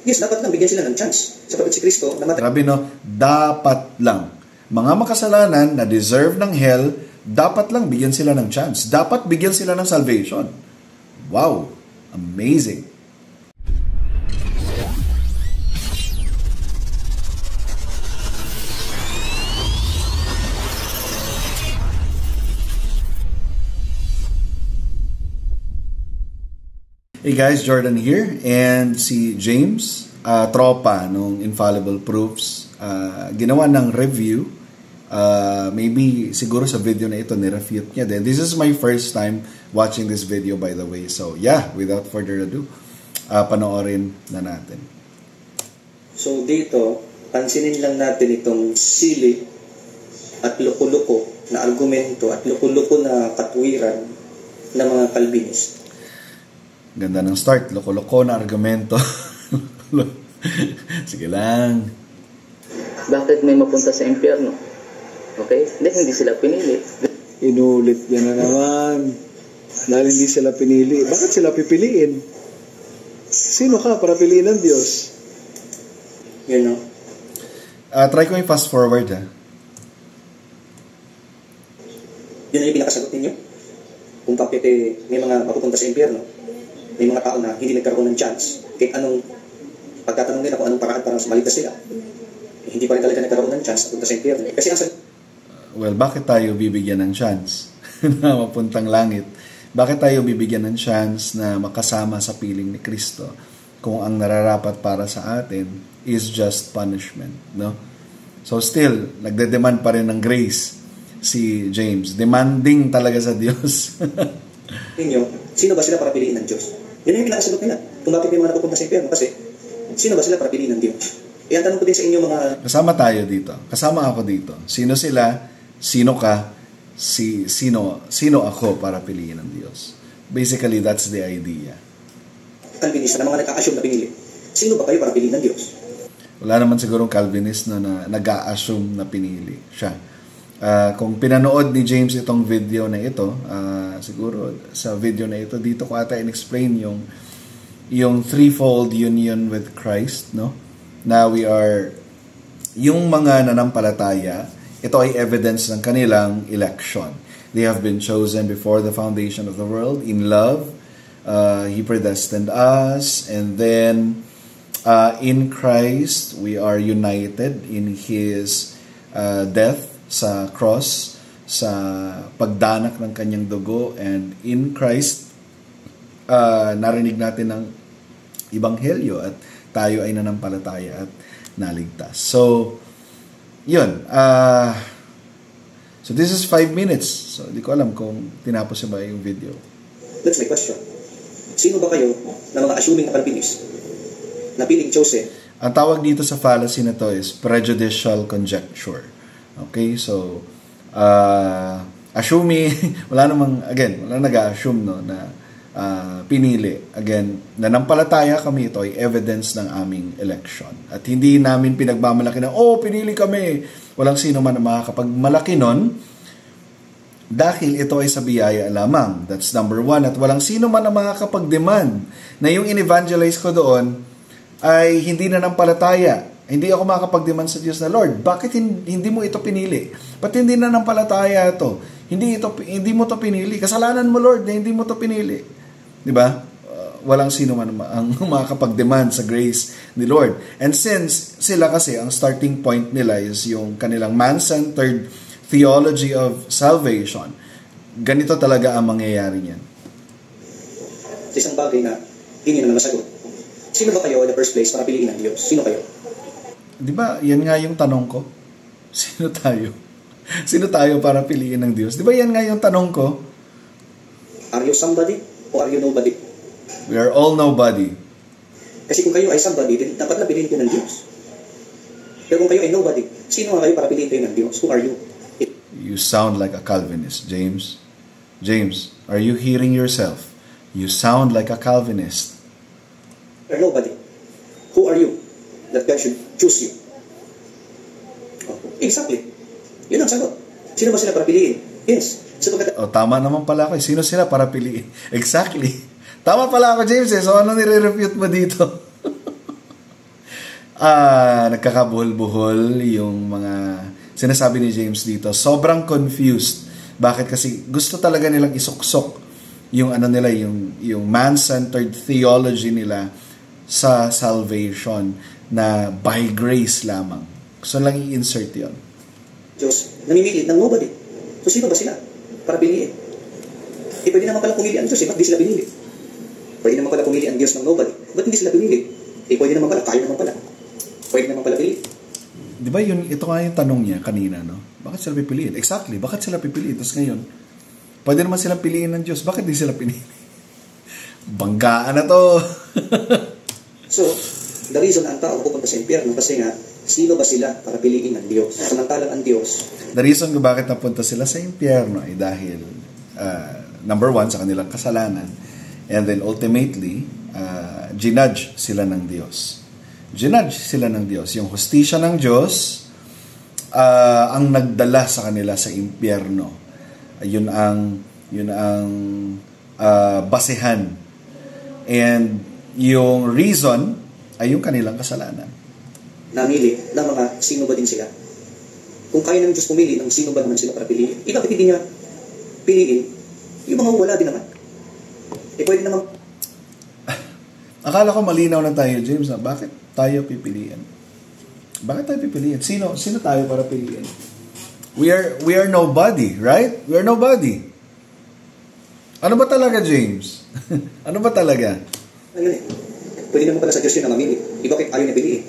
Yes, dapat lang bigyan sila ng chance. Sapagkat si Kristo namatay. Grabe no, dapat lang. Mga makasalanan na deserve ng hell, dapat lang bigyan sila ng chance. Dapat bigyan sila ng salvation. Wow! Amazing! Hey guys, Jordan here, and si James, tropa nung Infallible Proofs, ginawa ng review. Maybe siguro sa video na ito nirefute niya din. This is my first time watching this video, by the way. So yeah, without further ado, panoorin na natin. So dito, pansinin lang natin itong silly at loko-loko na argumento at loko-loko na katwiran ng mga Calvinist. Ganda ng start, loko-loko na argumento. Sige lang. Bakit may mapunta sa impyerno? Okay? Hindi sila pinili. Inulit yan na naman. Dahil hindi sila pinili. Bakit sila pipiliin? Sino ka para piliin ng Diyos? You know? Try ko yung fast forward Yun ay pinakasagot ninyo? Kung bakit may mga mapupunta sa impyerno? May mga tao na hindi nagkaroon ng chance. Kahit anong pagtatanong nila kung anong paraan para maligtas sila. Hindi pa rin talaga nagkaroon ng chance na punta sa impyerno. Kasi well, bakit tayo bibigyan ng chance na mapuntang langit? Bakit tayo bibigyan ng chance na makasama sa piling ni Kristo kung ang nararapat para sa atin is just punishment, no? So still, nagde-demand pa rin ng grace si James. Demanding talaga sa Diyos. Ninyo, sino ba sila para piliin ng Diyos? Yan yung pinakasagot nila. Kung bakit may mga napupunta sa impyerno. Kasi, sino ba sila para piliin ng Diyos? Ang tanong ko din sa inyo mga... Kasama tayo dito. Kasama ako dito. Sino sila? Sino ka? Sino ako para piliin ng Diyos? Basically, that's the idea. Calvinist na mga nag-a-assume na pinili. Sino ba kayo para piliin ng Diyos? Wala naman sigurong Calvinist na nag-a-assume na pinili siya. Kung pinanood ni James itong video na ito, siguro sa video na ito, dito ko ata in-explain yung threefold union with Christ, no? Na we are, yung mga nanampalataya, ito ay evidence ng kanilang election. They have been chosen before the foundation of the world in love. He predestined us, and then in Christ, we are united in His death sa cross, sa pagdanak ng kanyang dugo, and in Christ, narinig natin ng Ebanghelyo at tayo ay nanampalataya at naligtas. So, yun. So, this is 5 minutes. So, di ko alam kung tinapos ba yung video. That's my question. Sino ba kayo na mga assuming na Calvinist na piling chosen? Ang tawag dito sa fallacy na to is prejudicial conjecture. Okay, so assuming, wala nag-a-assume no, na pinili. Again, nanampalataya kami, ito ay evidence ng aming election. At hindi namin pinagmamalaki na, pinili kami. Walang sino man ang makakapagmalaki nun dahil ito ay sa biyaya lamang. That's number 1. At walang sino man ang makakapag-demand na yung in-evangelize ko doon ay hindi nanampalataya. Hindi ako makakapag-demand sa Diyos na, Lord, bakit hindi mo ito pinili? Ba't hindi nanampalataya ito? Hindi mo to pinili. Kasalanan mo, Lord, na hindi mo to pinili. Di ba? Walang sino man ang makakapag-demand sa grace ni Lord. And since sila kasi, ang starting point nila is yung kanilang man-centered theology of salvation, ganito talaga ang mangyayari niyan. Sa isang bagay na hindi naman masagot. Sino ba kayo in the first place para piliin ng Diyos? Sino kayo? Di ba, yan nga yung tanong ko. Sino tayo? Sino tayo para piliin ng Diyos? Di ba yan nga yung tanong ko? Are you somebody or are you nobody? We are all nobody. Kasi kung kayo ay somebody, then dapat na piliin kayo ng Diyos. Pero kung kayo ay nobody, sino nga kayo para piliin kayo ng Diyos? Who are you? You sound like a Calvinist, James. James, are you hearing yourself? You sound like a Calvinist. You're nobody. Who are you that God should choose you? Exactly. Yun ang sagot. Sino ba sila para piliin? Yes. Tama naman pala ako. Sino sila para piliin? Exactly. Tama pala ako, James. So, ano nire-refute mo dito? Nagkakabuhol-buhol yung mga sinasabi ni James dito. Sobrang confused. Bakit? Kasi gusto talaga nilang isuksok yung ano nila, yung man-centered theology nila sa salvation na by grace lamang. Gusto lang i-insert yun. Diyos, namimili ng nobody. So sino ba sila para piliin? Pwede naman pala pumili ang Diyos, ba't di sila pinili? Pwede naman pala pumili ang Diyos ng nobody. Ba't hindi sila pinili? Pwede naman pala, kaya naman pala. Pwede naman pala piliin. Di ba ito nga yung tanong niya kanina, no? Bakit sila pipiliin? Exactly, bakit sila pipiliin? Tapos ngayon, pwede naman silang piliin ng Diyos. Bakit di sila pinili? Banggaan na to. So, the reason ang tao pupunta sa impyerno kasi nga, sino ba sila para piliin ng Diyos? Samantalang ang Diyos. The reason kung bakit napunta sila sa impyerno ay dahil, number one, sa kanilang kasalanan. And then ultimately, ginudge sila ng Diyos. Ginudge sila ng Diyos. Yung hustisya ng Diyos ang nagdala sa kanila sa impyerno. Yun ang basehan. And yung reason ay yung kanilang kasalanan. Namili ng mga sino ba din sila. Kung kaya ng Diyos pumili ng sino ba naman sila para piliin, bakit hindi niya piliin yung mga wala din naman? Pwede naman. Akala ko malinaw lang tayo, James, na bakit tayo pipiliin? Bakit tayo pipiliin? Sino tayo para piliin? We are nobody, right? We are nobody. Ano ba talaga, James? Ano ba talaga? Ayun Pwede naman pala sa Diyos yun na mamili. Bakit ayaw niya piliin?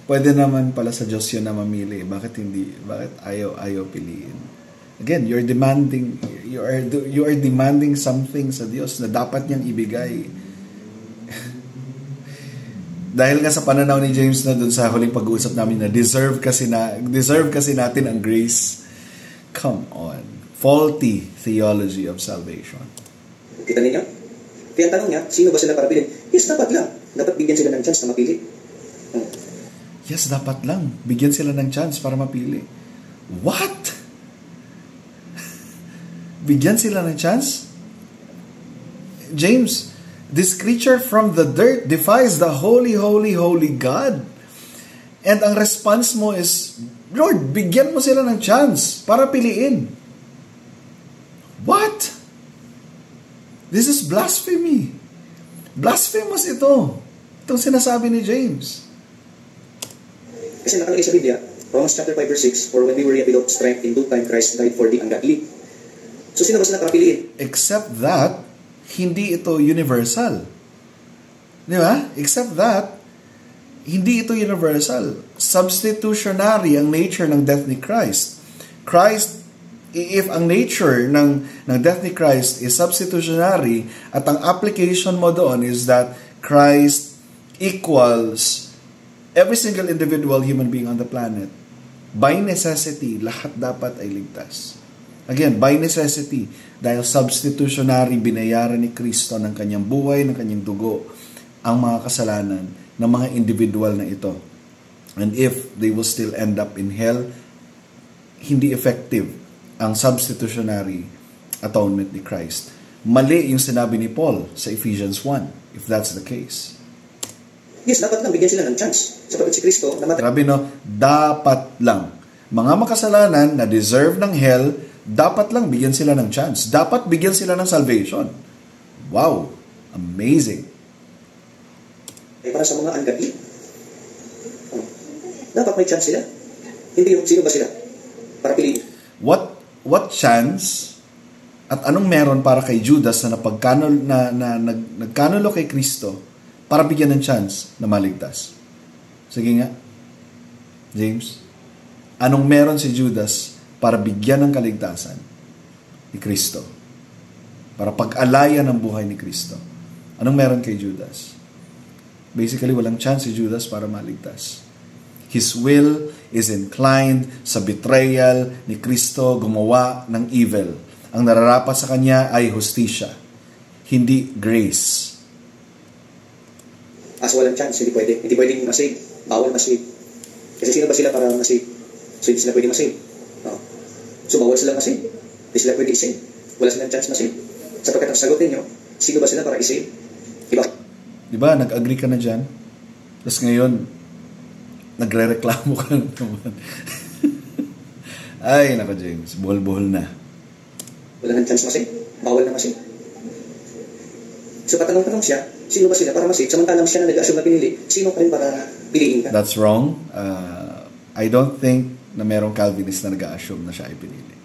Pwede naman pala sa Diyos yun na mamili. Bakit hindi? Bakit ayaw piliin? Again, you are demanding something sa Diyos na dapat niyang ibigay. Dahil nga sa pananaw ni James na dun sa huling pag-uusap namin na deserve kasi natin ang grace. Come on. Faulty theology of salvation. Kita ninyo? Kaya ang tanong niya, sino ba sila para piliin? Yes, dapat lang. Dapat bigyan sila ng chance na mapili. Yes, dapat lang. Bigyan sila ng chance para mapili. What? Bigyan sila ng chance? James, this creature from the dirt defies the holy, holy, holy God. And ang response mo is, Lord, bigyan mo sila ng chance para piliin. What? This is blasphemy. Blasphemous ito. Itong sinasabi ni James. Kasi nakalagay sa Biblia, Romans chapter 5 verse 6, for when we were yet without strength, in due time Christ died for the ungodly. So sino ba sila para piliin? Except that, hindi ito universal. Di ba? Except that, hindi ito universal. Substitutionary ang nature ng death ni Christ. If ang nature ng death ni Christ is substitutionary at ang application mo doon is that Christ equals every single individual human being on the planet, by necessity, lahat dapat ay ligtas. Again, by necessity, dahil substitutionary, binayaran ni Kristo ng kanyang buhay, ng kanyang dugo, ang mga kasalanan ng mga individual na ito. And if they will still end up in hell, hindi effective ang substitutionary atonement ni Christ. Mali yung sinabi ni Paul sa Ephesians 1, if that's the case. Yes, dapat lang bigyan sila ng chance. Sapagat si Kristo namatay. Grabe no, dapat lang. Mga makasalanan na deserve ng hell, dapat lang bigyan sila ng chance. Dapat bigyan sila ng salvation. Wow! Amazing. Para sa mga ungodly, dapat may chance sila. Hindi yung sino ba sila para piliin. What chance at anong meron para kay Judas na nagkanulo kay Kristo para bigyan ng chance na maligtas? Sige nga, James. Anong meron si Judas para bigyan ng kaligtasan ni Kristo? Para pag-alaya ng buhay ni Kristo. Anong meron kay Judas? Basically, walang chance si Judas para maligtas. His will is inclined sa betrayal ni Kristo gumawa ng evil. Ang nararapat sa kanya ay hustisya, hindi grace. As walang chance, hindi pwede. Hindi pwedeng masave. Bawal masave. Kasi sino ba sila para masave? So hindi sila pwede masave. So bawal sila masave. Hindi sila pwede isave. Wala silang chance masave. Sapagkat ang sagutin nyo, sino ba sila para isave? Diba, nag-agree ka na dyan? Tapos ngayon, nagre-reklamo ka naman. Ay, nako James, buhol-buhol na. Wala nang chance masave. Bawal na masave. So patanong-tanong siya, sino ba sila para masave? Samantalang siya na nag-assume na pinili, sino ka rin para piliin ka? That's wrong. I don't think na merong Calvinist na nag-assume na siya ay pinili.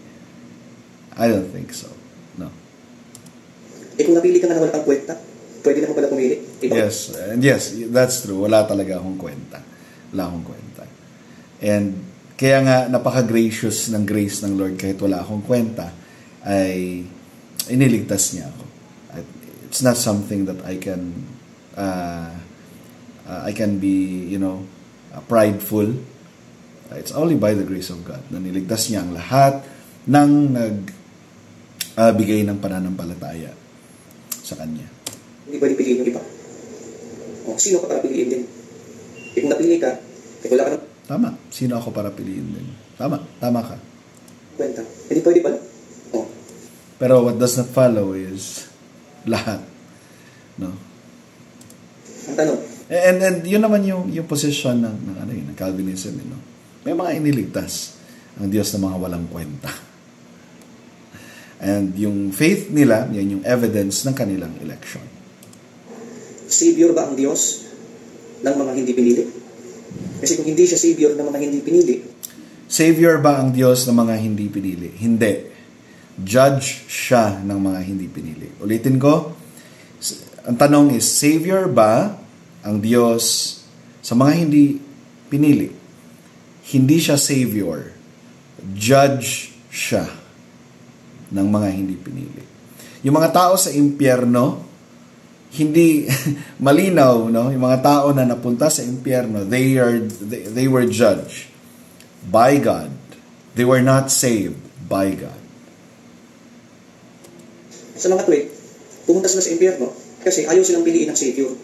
I don't think so. No. Kung napili ka nga na wala kang kwenta, pwede naman pala pumili. Diba? Yes, and yes, that's true. Wala talaga akong kwenta. Wala akong kwenta. And kaya nga napaka-gracious ng grace ng Lord kahit wala akong kwenta ay iniligtas niya ako. It's not something that I can be, prideful. It's only by the grace of God na niligtas niya ang lahat ng nagbigay ng pananampalataya sa Kanya. Hindi pwede piliin yung iba. Sino ka para piliin din? Kung napili ka, wala ka na Tama. Sino ako para piliin din? Tama ka. kwenta. Hindi pwede pala. Pero what does not follow is lahat. No? Ang tanong, And yun naman yung position ng Calvinism, no? May mga iniligtas ang Diyos ng mga walang kwenta. And yung faith nila, yan yung evidence ng kanilang election. Savior ba ang Diyos ng mga hindi pinili? Kasi kung hindi siya Savior ng mga hindi pinili, Savior ba ang Diyos ng mga hindi pinili? Hindi. Judge siya ng mga hindi pinili. Ulitin ko, ang tanong is, Savior ba ang Diyos sa mga hindi pinili? Hindi siya Savior. Judge siya ng mga hindi pinili. Yung mga tao sa impyerno, hindi malinaw, no? Yung mga tao na napunta sa impyerno, they were judged by God. They were not saved by God. sa mga tuwid, pumunta sila sa impyerno kasi ayaw silang piliin ng Savior.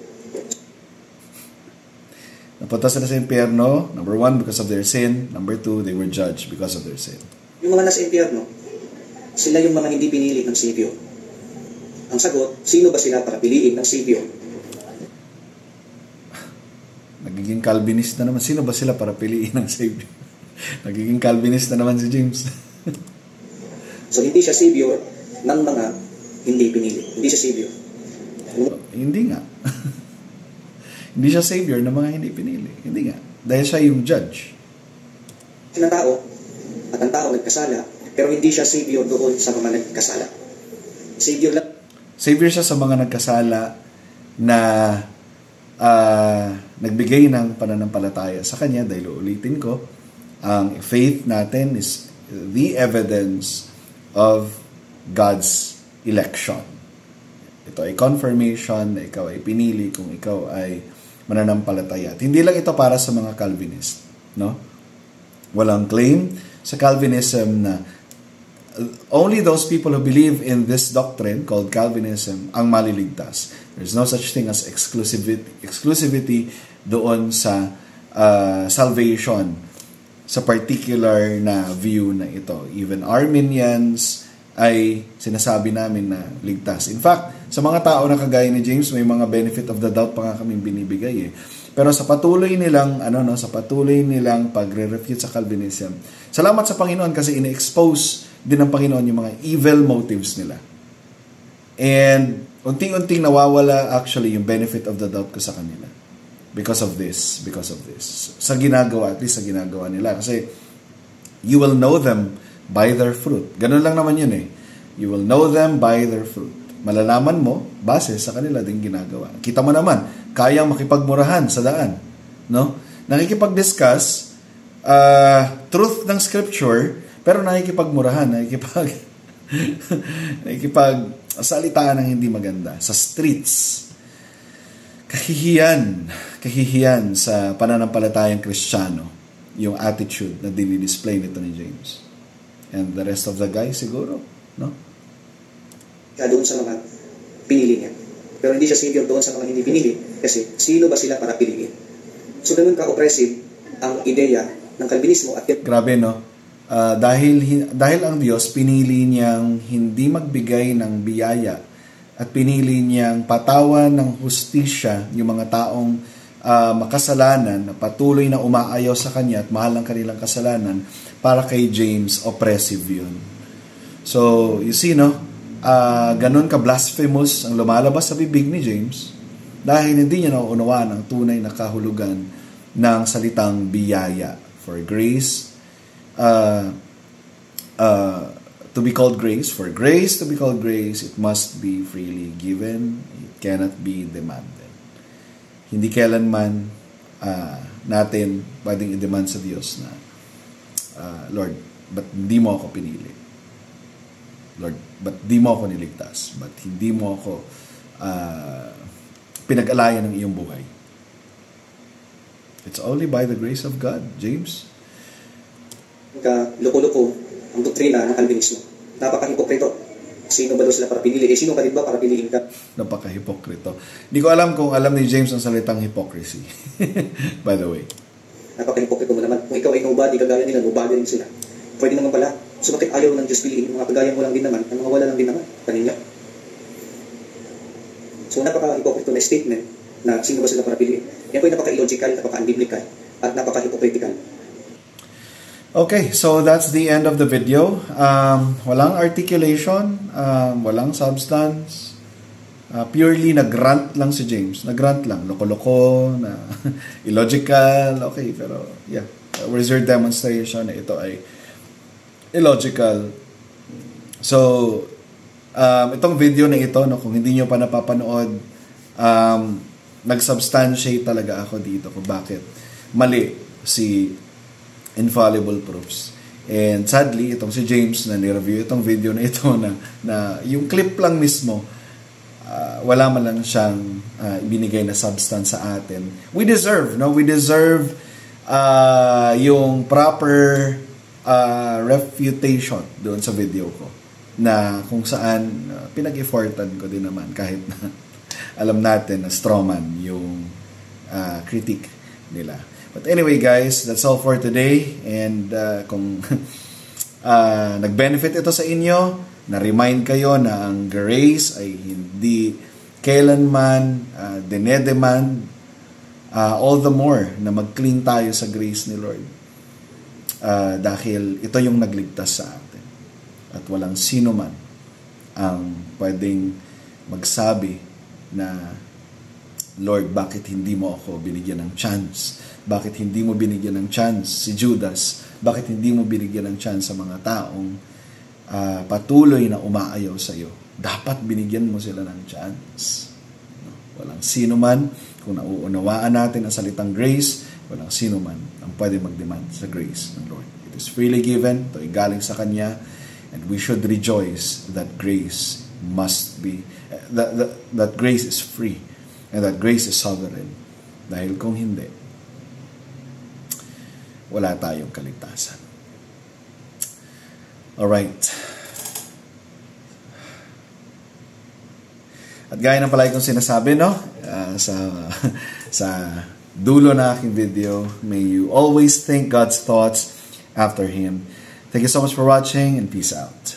Napunta sila sa impyerno, number 1, because of their sin. Number 2, they were judged because of their sin. Yung mga nasa impyerno, sila yung mga hindi pinili ng Savior. Ang sagot, sino ba sila para piliin ng Savior? Nagiging Calvinist na naman. Sino ba sila para piliin ng Savior? Nagiging Calvinist na naman si James. So, hindi siya Savior ng mga hindi pinili. Hindi siya Savior. Hindi nga. Hindi siya Savior ng mga hindi pinili. Hindi nga. Dahil siya yung judge. Siya ng tao, at ang tao nagkasala, pero hindi siya Savior doon sa mga nagkasala. Savior lang. Savior siya sa mga nagkasala na nagbigay ng pananampalataya sa Kanya. Dahil ulitin ko, ang faith natin is the evidence of God's election. Ito ay confirmation na ikaw ay pinili kung ikaw ay mananampalataya. At hindi lang ito para sa mga Calvinist, no? Walang claim sa Calvinism na only those people who believe in this doctrine called Calvinism ang maliligtas. There's no such thing as exclusivity doon sa salvation sa particular na view na ito. Even Arminians ay sinasabi namin na ligtas. In fact, sa mga tao na kagaya ni James, may mga benefit of the doubt pa nga kaming binibigay eh. Pero sa patuloy nilang pagre-refute sa Calvinism, salamat sa Panginoon kasi ine-expose din ng Panginoon yung mga evil motives nila. And unting-unting nawawala actually yung benefit of the doubt ko sa kanila. Because of this. Sa ginagawa, at least sa ginagawa nila. Kasi you will know them by their fruit. Ganun lang naman yun eh. You will know them by their fruit. Malalaman mo base sa kanila din ginagawa. Kita mo naman, kayang makipagmurahan sa daan. No? Nakikipag-discuss truth ng scripture, pero nakikipagmurahan, nakikipag-salitaan ng hindi maganda sa streets. Kahihiyan sa pananampalatayang Kristiyano yung attitude na dinidisplay nito ni James. And the rest of the guys siguro, no? Kaya doon sa mga pinili niya. Pero hindi siya Savior doon sa mga hindi pinili kasi sino ba sila para piliin? So ganun ka-oppressive ang ideya ng Calvinismo at grabe, no? Dahil ang Diyos pinili niyang hindi magbigay ng biyaya at pinili niyang patawan ng hustisya yung mga taong makasalanan na patuloy na umaayaw sa kanya at mahal ang kanilang kasalanan, para kay James, oppressive yun. So, you see, no? Ganun ka-blasphemous ang lumalabas sa bibig ni James dahil hindi niya nauunawaan ang tunay na kahulugan ng salitang biyaya. For grace, to be called grace, for grace to be called grace, it must be freely given. It cannot be demanded. Hindi kailanman natin pwedeng i-demand sa Diyos na, Lord, ba't hindi mo ako pinili? Lord, ba't di mo ako niligtas? Ba't hindi mo ako pinag-alayan ng iyong buhay? It's only by the grace of God, James. Loko-loko ang doktrina ng Calvinismo. Napaka-hipokrito. Sino ba daw sila para pinili? Sino ka rin ba para piliin ka? Napaka-hipokrito. Hindi ko alam kung alam ni James ang salitang hypocrisy. By the way. Napaka-hipokrito mo naman. Kung ikaw ay nobody, kagaya nila, nobody rin sila. Pwede naman pala. So bakit ayaw ng Diyos piliin? Mga kagaya mo lang din naman, ang mga wala lang din naman, kanina. So napaka-hipokrito na statement na sino ba sila para piliin. Yan po ay napaka-illogical, napaka-unbiblical, at napaka-hypocritical. Okay, so that's the end of the video. Walang articulation, walang substance. Purely nag-rant lang si James. Nag-rant lang. Loko-loko, na illogical. Okay, pero yeah. Where's your demonstration na ito ay illogical? So, itong video na ito, no, kung hindi nyo pa napapanood, nag-substantiate talaga ako dito kung bakit mali si Infallible Proofs. And sadly, itong si James na nireview itong video na ito na yung clip lang mismo, wala man lang siyang ibinigay na substance sa atin. We deserve yung proper refutation doon sa video ko, na kung saan pinag-effortan ko din naman kahit na alam natin na strawman yung critique nila. But anyway guys, that's all for today. And kung nag-benefit ito sa inyo, na-remind kayo na ang grace ay hindi kailanman dinedemand, all the more na mag-cling tayo sa grace ni Lord. Dahil ito yung nagligtas sa atin. At walang sino man ang pwedeng magsabi na, Lord, bakit hindi mo ako binigyan ng chance? Bakit hindi mo binigyan ng chance si Judas? Bakit hindi mo binigyan ng chance sa mga taong patuloy na umaayaw sa iyo? Dapat binigyan mo sila ng chance. Walang sino man, kung nauunawaan natin ang salitang grace, walang sino man ang pwede mag-demand sa grace ng Lord. It is freely given, ito ay galing sa Kanya, and we should rejoice that grace must be, that grace is free, and that grace is sovereign. Dahil kung hindi, wala tayong kaligtasan. Alright. At gaya ng palagi kong sinasabi, no? Sa dulo na aking video, may you always think God's thoughts after Him. Thank you so much for watching, and peace out.